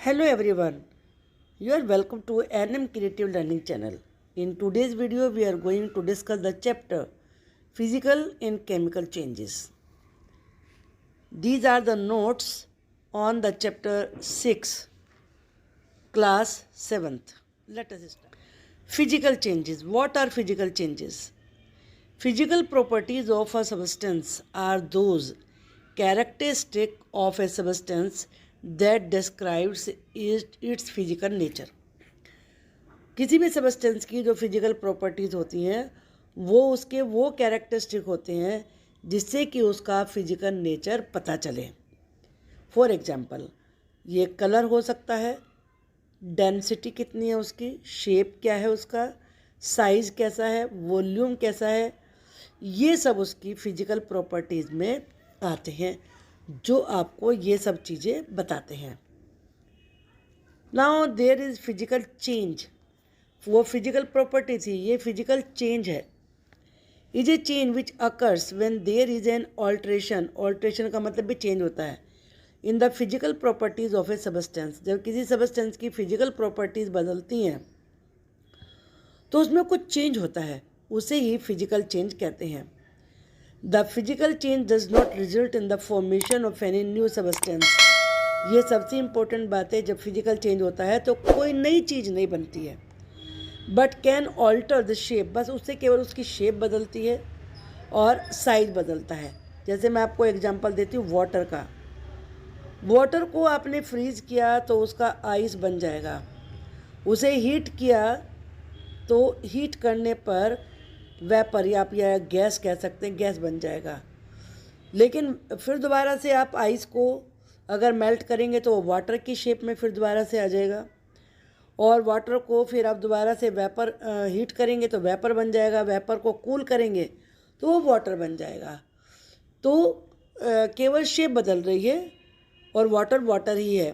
Hello everyone, you are welcome to NM Creative Learning channel. In today's video we are going to discuss the chapter Physical and Chemical Changes. These are the notes on the chapter 6, class 7th. Let us start. Physical changes. What are physical changes? Physical properties of a substance are those characteristics of a substance that describes its physical nature. किसी भी substance की जो physical properties होती हैं वो उसके वो characteristic होते हैं जिससे कि उसका फिजिकल नेचर पता चले. फॉर एग्जांपल, ये कलर हो सकता है, डेंसिटी कितनी है उसकी, शेप क्या है उसका, साइज़ कैसा है, वॉल्यूम कैसा है, ये सब उसकी फिजिकल प्रॉपर्टीज़ में आते हैं जो आपको ये सब चीज़ें बताते हैं. Now there is physical change. वो फिजिकल प्रॉपर्टी थी, ये फिजिकल चेंज है. Is a change which occurs when there is an alteration. Alteration का मतलब भी चेंज होता है. In the physical properties of a substance. जब किसी सबस्टेंस की फिजिकल प्रॉपर्टीज़ बदलती हैं तो उसमें कुछ चेंज होता है, उसे ही फिजिकल चेंज कहते हैं. The physical change does not result in the formation of any new substance. ये सबसे इम्पोर्टेंट बात है. जब फिजिकल चेंज होता है तो कोई नई चीज़ नहीं बनती है, but can alter the shape. बस उससे केवल उसकी शेप बदलती है और साइज बदलता है. जैसे मैं आपको एग्जांपल देती हूँ वाटर का. वाटर को आपने फ्रीज़ किया तो उसका आइस बन जाएगा. उसे हीट किया तो हीट करने पर वेपर या आप या गैस कह सकते हैं, गैस बन जाएगा. लेकिन फिर दोबारा से आप आइस को अगर मेल्ट करेंगे तो वो वाटर की शेप में फिर दोबारा से आ जाएगा. और वाटर को फिर आप दोबारा से वेपर हीट करेंगे तो वेपर बन जाएगा. वेपर को कूल करेंगे तो वो वाटर बन जाएगा. तो केवल शेप बदल रही है और वाटर वाटर ही है.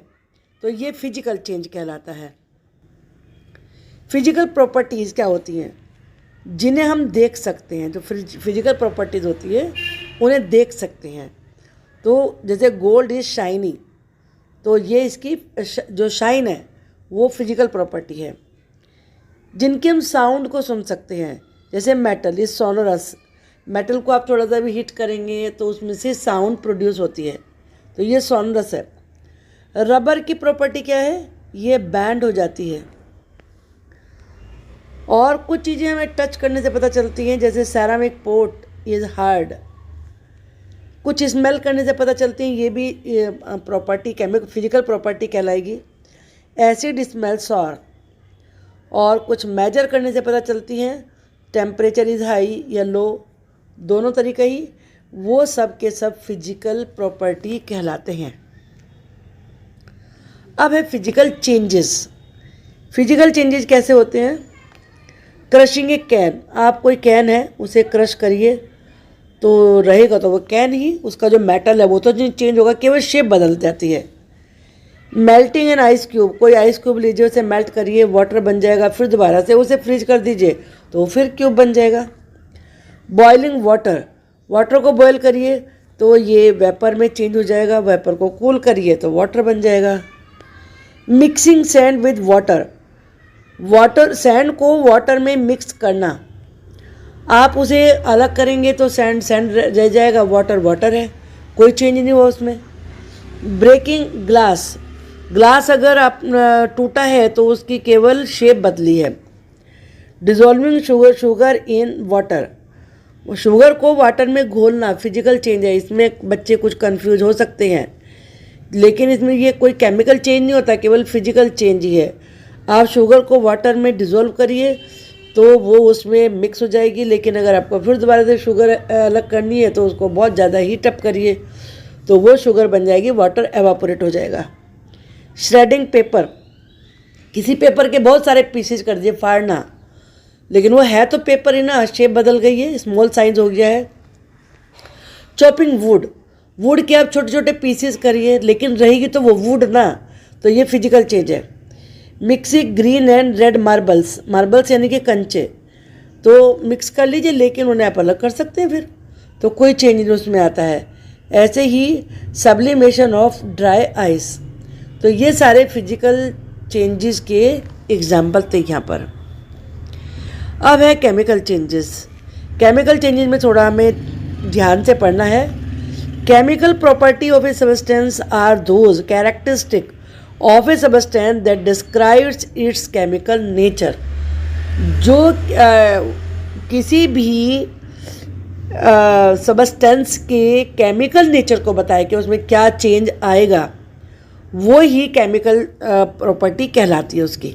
तो ये फिजिकल चेंज कहलाता है. फिजिकल प्रॉपर्टीज़ क्या होती हैं जिन्हें हम देख सकते हैं. जो फिजिकल प्रॉपर्टीज़ होती है उन्हें देख सकते हैं. तो जैसे गोल्ड इज़ शाइनी, तो ये इसकी जो शाइन है वो फिजिकल प्रॉपर्टी है. जिनके हम साउंड को सुन सकते हैं, जैसे मेटल इज़ सोनोरस. मेटल को आप थोड़ा सा भी हीट करेंगे तो उसमें से साउंड प्रोड्यूस होती है, तो ये सोनोरस है. रबर की प्रॉपर्टी क्या है, ये बैंड हो जाती है. और कुछ चीज़ें हमें टच करने से पता चलती हैं, जैसे सेरामिक पॉट इज़ हार्ड. कुछ स्मेल करने से पता चलती हैं, ये भी प्रॉपर्टी केमिकल फिजिकल प्रॉपर्टी कहलाएगी. Acid smell sour. और कुछ मेजर करने से पता चलती हैं, टेम्परेचर इज़ हाई या लो, दोनों तरीके ही. वो सब के सब फिजिकल प्रॉपर्टी कहलाते हैं. अब है फिजिकल चेंजेस. फिजिकल चेंजेस कैसे होते हैं. Crushing A can. आप कोई कैन है उसे क्रश करिए तो रहेगा तो वो कैन ही, उसका जो मेटल है वो तो नहीं चेंज होगा, केवल शेप बदल जाती है. Melting an ice cube. कोई आइस क्यूब लीजिए, उसे मेल्ट करिए, वाटर बन जाएगा. फिर दोबारा से उसे फ्रीज कर दीजिए तो फिर क्यूब बन जाएगा. Boiling water. वाटर को बॉयल करिए तो ये वेपर में चेंज हो जाएगा. वेपर को कूल करिए तो वाटर बन जाएगा. Mixing sand with water. Water sand को वाटर में मिक्स करना. आप उसे अलग करेंगे तो सैंड सैंड रह जाएगा, वाटर वाटर है, कोई चेंज नहीं हुआ उसमें. Breaking glass. ग्लास अगर आप टूटा है तो उसकी केवल शेप बदली है. डिज़ोल्विंग शुगर इन वाटर. शुगर को वाटर में घोलना फिजिकल चेंज है. इसमें बच्चे कुछ कंफ्यूज हो सकते हैं, लेकिन इसमें ये कोई केमिकल चेंज नहीं होता, केवल फिजिकल चेंज ही है. आप शुगर को वाटर में डिज़ोल्व करिए तो वो उसमें मिक्स हो जाएगी. लेकिन अगर आपको फिर दोबारा से शुगर अलग करनी है तो उसको बहुत ज़्यादा हीट अप करिए तो वो शुगर बन जाएगी, वाटर एवापोरेट हो जाएगा. Shredding paper. किसी पेपर के बहुत सारे पीसेज कर दिए, फाड़ना, लेकिन वो है तो पेपर ही ना, शेप बदल गई है, स्मॉल साइज हो गया है. Chopping would. वुड के आप छोटे छोटे पीसेस करिए लेकिन रहेगी तो वो वुड ना, तो ये फिजिकल चेंज है. Mixing green and red marbles. Marbles यानी कि कंचे, तो मिक्स कर लीजिए लेकिन उन्हें आप अलग कर सकते हैं फिर, तो कोई चेंज नहीं उसमें आता है. ऐसे ही सब्लिमेशन ऑफ ड्राई आइस. तो ये सारे फिजिकल चेंजेस के एग्जाम्पल थे यहाँ पर। अब है केमिकल चेंजेस। केमिकल चेंजेस में थोड़ा हमें ध्यान से पढ़ना है। Chemical property of a substance are those characteristic of a substance that describes its chemical nature. जो किसी भी सबस्टेंस के केमिकल नेचर को बताए कि उसमें क्या चेंज आएगा, वो ही केमिकल प्रॉपर्टी कहलाती है उसकी।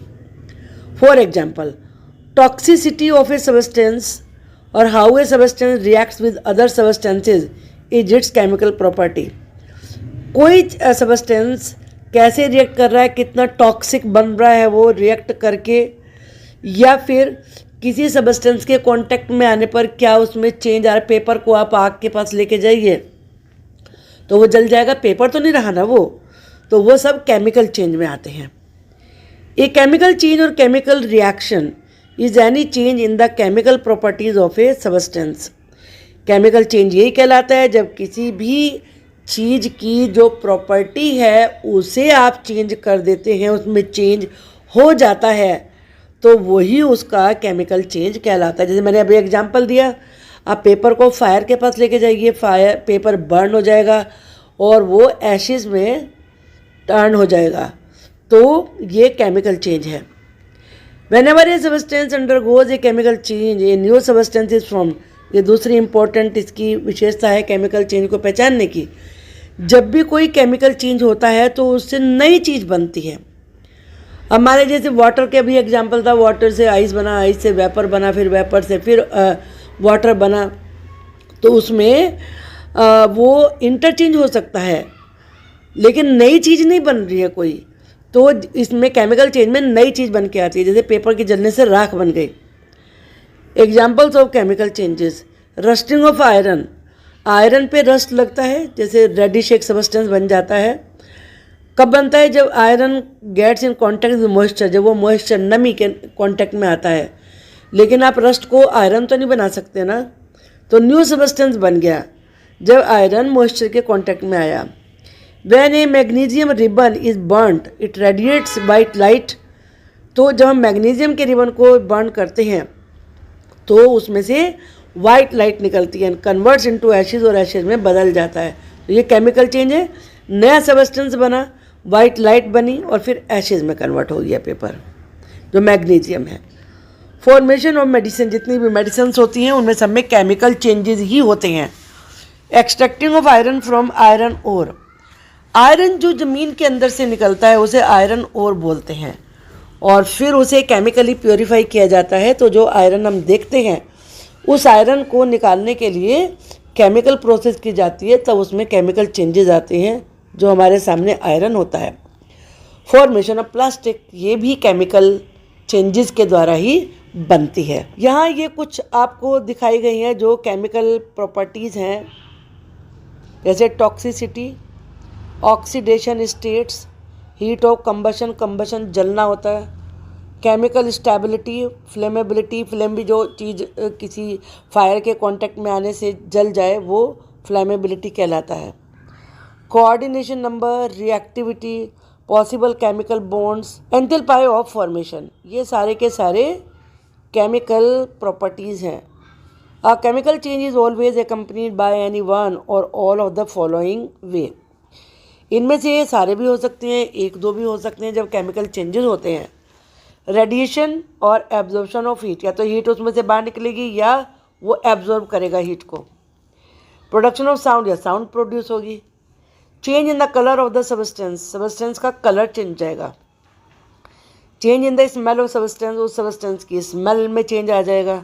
For example, toxicity of a substance और how a substance reacts with other substances is its chemical property. कोई सबस्टेंस कैसे रिएक्ट कर रहा है, कितना टॉक्सिक बन रहा है वो रिएक्ट करके, या फिर किसी सबस्टेंस के कांटेक्ट में आने पर क्या उसमें चेंज आ रहा है। पेपर को आप आग के पास लेके जाइए तो वो जल जाएगा, पेपर तो नहीं रहा ना वो, तो वो सब केमिकल चेंज में आते हैं। ए केमिकल चेंज और chemical reaction is any change in the chemical properties of a substance. Chemical change यही कहलाता है जब किसी भी चीज़ की जो प्रॉपर्टी है उसे आप चेंज कर देते हैं, उसमें चेंज हो जाता है, तो वही उसका केमिकल चेंज कहलाता है। जैसे मैंने अभी एग्जांपल दिया, आप पेपर को फायर के पास लेके जाइए, पेपर बर्न हो जाएगा और वो एशेज में टर्न हो जाएगा, तो ये केमिकल चेंज है। Whenever a substance undergoes a chemical change, a new substance is formed। ये दूसरी इंपॉर्टेंट इसकी विशेषता है केमिकल चेंज को पहचानने की। जब भी कोई केमिकल चेंज होता है तो उससे नई चीज़ बनती है। हमारे जैसे वाटर के भी एग्जांपल था, वाटर से आइस बना, आइस से वेपर बना, फिर वेपर से फिर वाटर बना, तो उसमें वो इंटरचेंज हो सकता है, लेकिन नई चीज़ नहीं बन रही है कोई। तो इसमें केमिकल चेंज में नई चीज़ बन के आती है, जैसे पेपर के जलने से राख बन गई। Examples of chemical changes, rusting of iron, iron पे रस्ट लगता है, जैसे रेडिश एक सबस्टेंस बन जाता है। कब बनता है? जब iron gets in contact with moisture, जब वो मॉइस्चर नमी के कॉन्टैक्ट में आता है। लेकिन आप रस्ट को आयरन तो नहीं बना सकते ना, तो न्यू सबस्टेंस बन गया जब आयरन मॉइस्चर के कॉन्टैक्ट में आया। When a magnesium ribbon is burnt, it radiates white light। तो जब हम मैग्नीशियम के रिबन को बर्न करते हैं तो उसमें से वाइट लाइट निकलती है, कन्वर्ट्स इनटू एशेज और एशेज में बदल जाता है। तो ये केमिकल चेंज है, नया सबस्टेंस बना, वाइट लाइट बनी और फिर एशेज में कन्वर्ट हो गया पेपर, जो मैग्नीशियम है। फॉर्मेशन ऑफ मेडिसिन, जितनी भी मेडिसिन होती हैं उनमें सब में केमिकल चेंजेस ही होते हैं। Extracting of iron from iron ore, iron जो ज़मीन के अंदर से निकलता है उसे आयरन ओर बोलते हैं, और फिर उसे केमिकली प्योरीफाई किया जाता है। तो जो आयरन हम देखते हैं उस आयरन को निकालने के लिए केमिकल प्रोसेस की जाती है, तब उसमें केमिकल चेंजेस आते हैं जो हमारे सामने आयरन होता है। फॉर्मेशन ऑफ प्लास्टिक, ये भी केमिकल चेंजेस के द्वारा ही बनती है। यहाँ ये कुछ आपको दिखाई गई हैं जो केमिकल प्रॉपर्टीज़ हैं, जैसे toxicity, oxidation states, heat of combustion, combustion जलना होता है, केमिकल स्टेबिलिटी, फ्लेमेबिलिटी, फ्लेम भी जो चीज़ किसी फायर के कांटेक्ट में आने से जल जाए वो फ्लेमेबिलिटी कहलाता है। Coordination number, reactivity, possible chemical bonds, enthalpy of formation, ये सारे के सारे केमिकल प्रॉपर्टीज़ हैं। A chemical change is always accompanied by any one or all of the following way. इनमें से ये सारे भी हो सकते हैं, एक दो भी हो सकते हैं। जब केमिकल चेंजेस होते हैं, रेडिएशन और एब्जॉर्प्शन ऑफ हीट, या तो हीट उसमें से बाहर निकलेगी या वो एब्जॉर्ब करेगा हीट को। प्रोडक्शन ऑफ साउंड, या साउंड प्रोड्यूस होगी। Change in the colour of the substance, substance का कलर चेंज जाएगा। Change in the smell of substance, उस सबस्टेंस की स्मेल में चेंज आ जाएगा।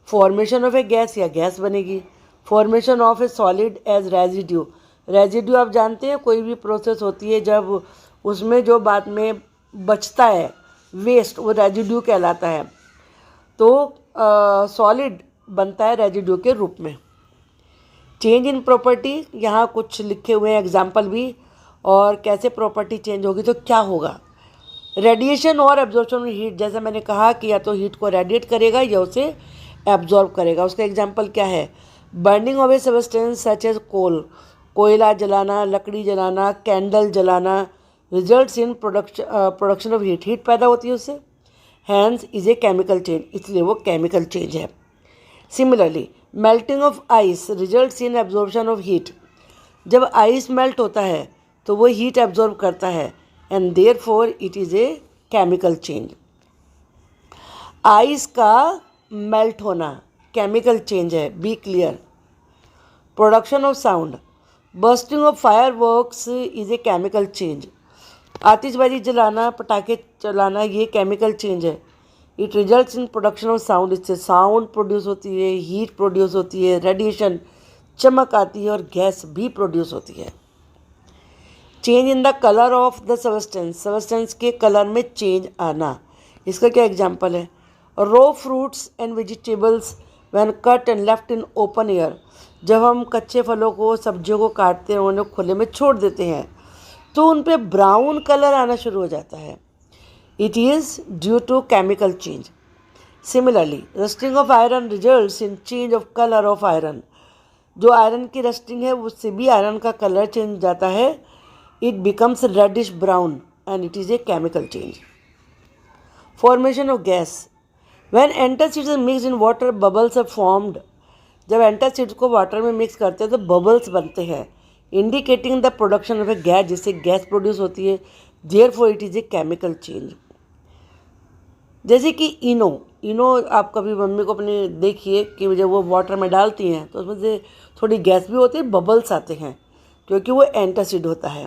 फॉर्मेशन ऑफ ए गैस, या गैस बनेगी। Formation of a solid as residue, residue आप जानते हैं कोई भी प्रोसेस होती है जब उसमें जो बाद में बचता है वेस्ट, वो रेजिड्यू कहलाता है। तो सॉलिड बनता है रेजिड्यू के रूप में। चेंज इन प्रॉपर्टी, यहाँ कुछ लिखे हुए हैं एग्जाम्पल भी, और कैसे प्रॉपर्टी चेंज होगी तो क्या होगा। रेडिएशन और एब्जॉर्प्शन हीट, जैसे मैंने कहा कि या तो हीट को रेडिएट करेगा या उसे एब्जॉर्ब करेगा। उसका एग्जाम्पल क्या है? Burning of a substance such as coal, कोयला जलाना, लकड़ी जलाना, कैंडल जलाना, results in production of heat, heat पैदा होती है उससे, hence is a chemical change, इसलिए वो केमिकल चेंज है। Similarly melting of ice results in absorption of heat, जब आइस मेल्ट होता है तो वो हीट एब्जॉर्ब करता है and therefore it is a chemical change. Ice का मेल्ट होना केमिकल चेंज है, be clear. Production of sound, bursting of fireworks is a chemical change, आतिशबाजी जलाना, पटाखे चलाना, ये केमिकल चेंज है। It results in production of sound, इससे साउंड प्रोड्यूस होती है, हीट प्रोड्यूस होती है, रेडिएशन, चमक आती है और गैस भी प्रोड्यूस होती है। Change in the colour of the substance, substance के कलर में चेंज आना, इसका क्या एग्जाम्पल है? Raw fruits and vegetables when cut and left in open air, जब हम कच्चे फलों को, सब्जियों को काटते हैं, उन्हें खुले में छोड़ देते हैं तो उन पे ब्राउन कलर आना शुरू हो जाता है। It is due to chemical change. Similarly rusting of iron results in change of colour of iron, जो आयरन की रस्टिंग है उससे भी आयरन का कलर चेंज हो जाता है, it becomes reddish brown and it is a chemical change. Formation of gas, when antacids are mixed in water bubbles are formed, जब एंटासिड्स को वाटर में मिक्स करते हैं तो बबल्स बनते हैं, indicating the production of a gas, जिससे gas produce होती है, therefore it is a chemical change. जैसे कि इनो आप कभी मम्मी को अपने देखिए कि जब वो वाटर में डालती हैं तो उसमें से थोड़ी गैस भी होती है, बबल्स आते हैं क्योंकि वो एंटासिड होता है।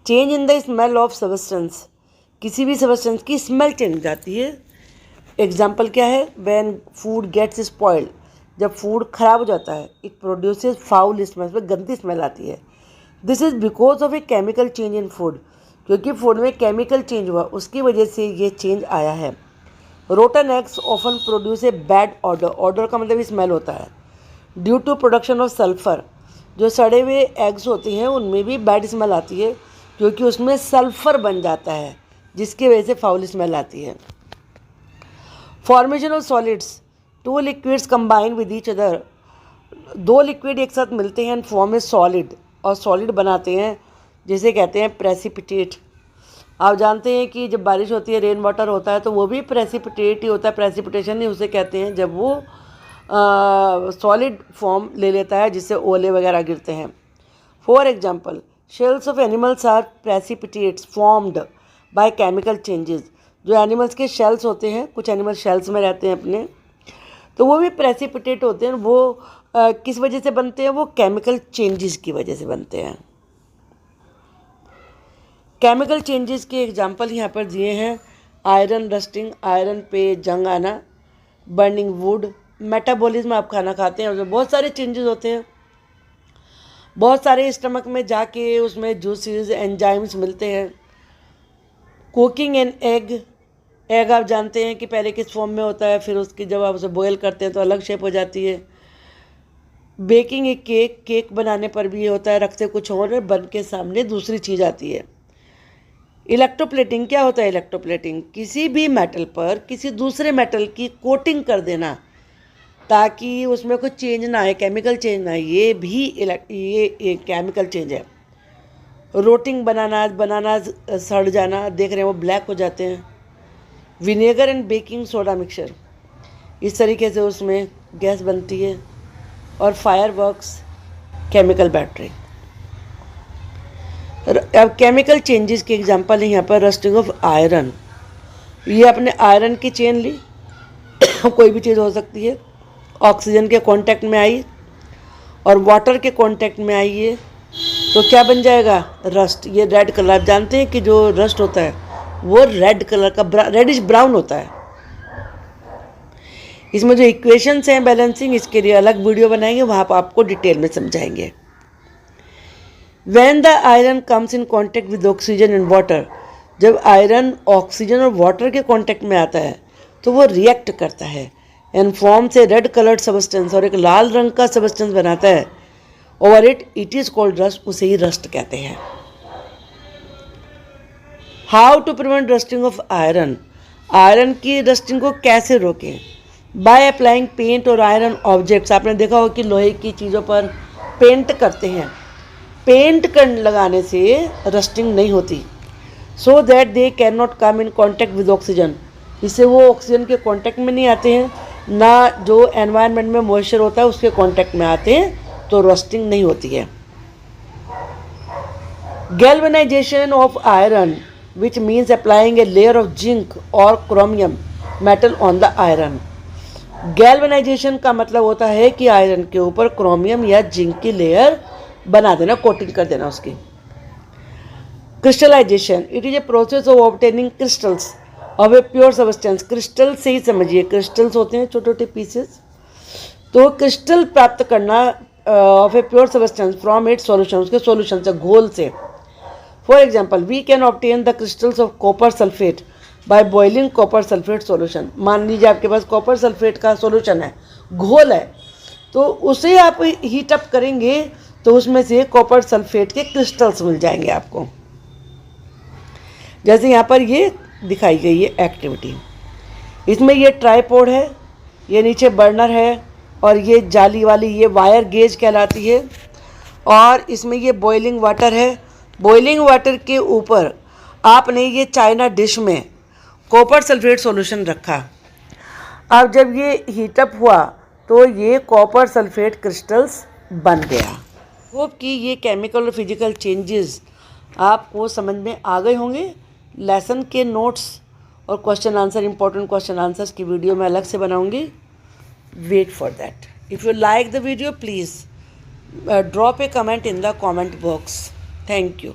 Change in the smell of substance, किसी भी सबस्टेंस की स्मेल चेंज हो जाती है। एग्जाम्पल क्या है? व्हेन फूड गेट्स स्पॉइल्ड, जब फूड खराब हो जाता है, इट प्रोड्यूसेस फाउल स्मेल, उसमें गंदी स्मेल आती है। This is because of a chemical change in food, क्योंकि फूड में केमिकल चेंज हुआ, उसकी वजह से ये चेंज आया है। Rotten eggs often produce a bad odour, odour का मतलब स्मेल होता है, due to production of sulphur, जो सड़े हुए एग्स होते हैं उनमें भी बैड स्मेल आती है क्योंकि उसमें सल्फर बन जाता है, जिसकी वजह से फाउल स्मेल आती है। Formation of solids, two liquids combine with each other, दो लिक्विड एक साथ मिलते हैं एंड फॉर्म ए सॉलिड, और सॉलिड बनाते हैं, जिसे कहते हैं प्रेसिपिटेट। आप जानते हैं कि जब बारिश होती है, रेन वाटर होता है, तो वो भी प्रेसिपिटेट ही होता है, प्रेसिपिटेशन ही उसे कहते हैं, जब वो सॉलिड फॉर्म ले लेता है जिससे ओले वगैरह गिरते हैं। For example shells of animals are precipitates formed by chemical changes, जो एनिमल्स के शेल्स होते हैं, कुछ एनिमल शेल्स में रहते हैं अपने, तो वो भी प्रेसिपिटेट होते हैं। वो किस वजह से बनते हैं? वो केमिकल चेंजेस की वजह से बनते हैं। केमिकल चेंजेस के एग्जांपल यहाँ पर दिए हैं, आयरन रस्टिंग, आयरन पे जंग आना, बर्निंग वुड, मेटाबॉलिज्म, आप खाना खाते हैं उसमें बहुत सारे चेंजेस होते हैं, बहुत सारे स्टमक में जाके उसमें जूसेस एंजाइम्स मिलते हैं। कुकिंग एन एग, एग आप जानते हैं कि पहले किस फॉर्म में होता है, फिर उसकी जब आप उसे बॉयल करते हैं तो अलग शेप हो जाती है। बेकिंग एक केक, केक बनाने पर भी ये होता है, रखते कुछ और बन के सामने दूसरी चीज़ आती है। इलेक्ट्रोप्लेटिंग, क्या होता है इलेक्ट्रोप्लेटिंग? किसी भी मेटल पर किसी दूसरे मेटल की कोटिंग कर देना ताकि उसमें कुछ चेंज ना आए, केमिकल चेंज ना आए, ये भी ये केमिकल चेंज है। रोटिंग, बनाना सड़ जाना, देख रहे हैं वो ब्लैक हो जाते हैं। Vinegar and baking soda mixture, इस तरीके से उसमें गैस बनती है। और फायर वर्क्स, केमिकल बैटरी। अब केमिकल चेंजेस के एग्जांपल है यहाँ पर रस्टिंग ऑफ आयरन, ये आपने आयरन की चेन ली कोई भी चीज़ हो सकती है, ऑक्सीजन के कांटेक्ट में आई और वाटर के कांटेक्ट में आई है, तो क्या बन जाएगा? रस्ट। ये रेड कलर, आप जानते हैं कि जो रस्ट होता है वो रेड कलर का, रेडिश ब्राउन होता है। इसमें जो इक्वेशंस हैं बैलेंसिंग, इसके लिए अलग वीडियो बनाएंगे, वहाँ पर आपको डिटेल में समझाएंगे। When the iron comes in contact with oxygen and water, जब आयरन ऑक्सीजन और वाटर के कांटेक्ट में आता है तो वो रिएक्ट करता है and forms red coloured substance, और एक लाल रंग का सबस्टेंस बनाता है। Over it is called rust, उसे ही रस्ट कहते हैं। How to prevent rusting of iron, iron की रस्टिंग को कैसे रोकें? बाय अप्लाइंग पेंट और आयरन ऑब्जेक्ट्स, आपने देखा हो कि लोहे की चीज़ों पर पेंट करते हैं पेंट कर लगाने से रस्टिंग नहीं होती। So that they can not come in contact with oxygen, इससे वो ऑक्सीजन के कांटेक्ट में नहीं आते हैं, ना जो एनवायरनमेंट में मॉइस्चर होता है उसके कांटेक्ट में आते हैं, तो रस्टिंग नहीं होती है। Galvanisation of iron which means applying a layer of zinc or chromium metal on the iron. Galvanisation का मतलब होता है कि आयरन के ऊपर क्रोमियम या जिंक की लेयर बना देना, कोटिंग कर देना उसकी। Crystallisation, it is a process of obtaining crystals of a pure substance. Crystal से ही समझिए, क्रिस्टल्स होते हैं छोटे छोटे पीसेस, तो क्रिस्टल प्राप्त करना of a pure substance from its solution, उसके सॉल्यूशन से, घोल से। For example we can obtain the crystals of copper sulphate by boiling copper sulphate solution. मान लीजिए आपके पास कॉपर सल्फेट का सॉल्यूशन है, घोल है, तो उसे आप हीट अप करेंगे तो उसमें से कॉपर सल्फेट के क्रिस्टल्स मिल जाएंगे आपको। जैसे यहाँ पर ये दिखाई गई है एक्टिविटी, इसमें ये ट्राइपॉड है, ये नीचे बर्नर है, और ये जाली वाली ये वायर गेज कहलाती है, और इसमें ये बॉइलिंग वाटर है। बॉइलिंग वाटर के ऊपर आपने ये चाइना डिश में कॉपर सल्फेट सॉल्यूशन रखा। अब जब ये हीटअप हुआ तो ये कॉपर सल्फेट क्रिस्टल्स बन गया। होप कि ये केमिकल और फिजिकल चेंजेस आपको समझ में आ गए होंगे। लेसन के नोट्स और question answer, important question answers की वीडियो मैं अलग से बनाऊंगी। Wait for that. If you like the video please drop a comment in the comment box. Thank you.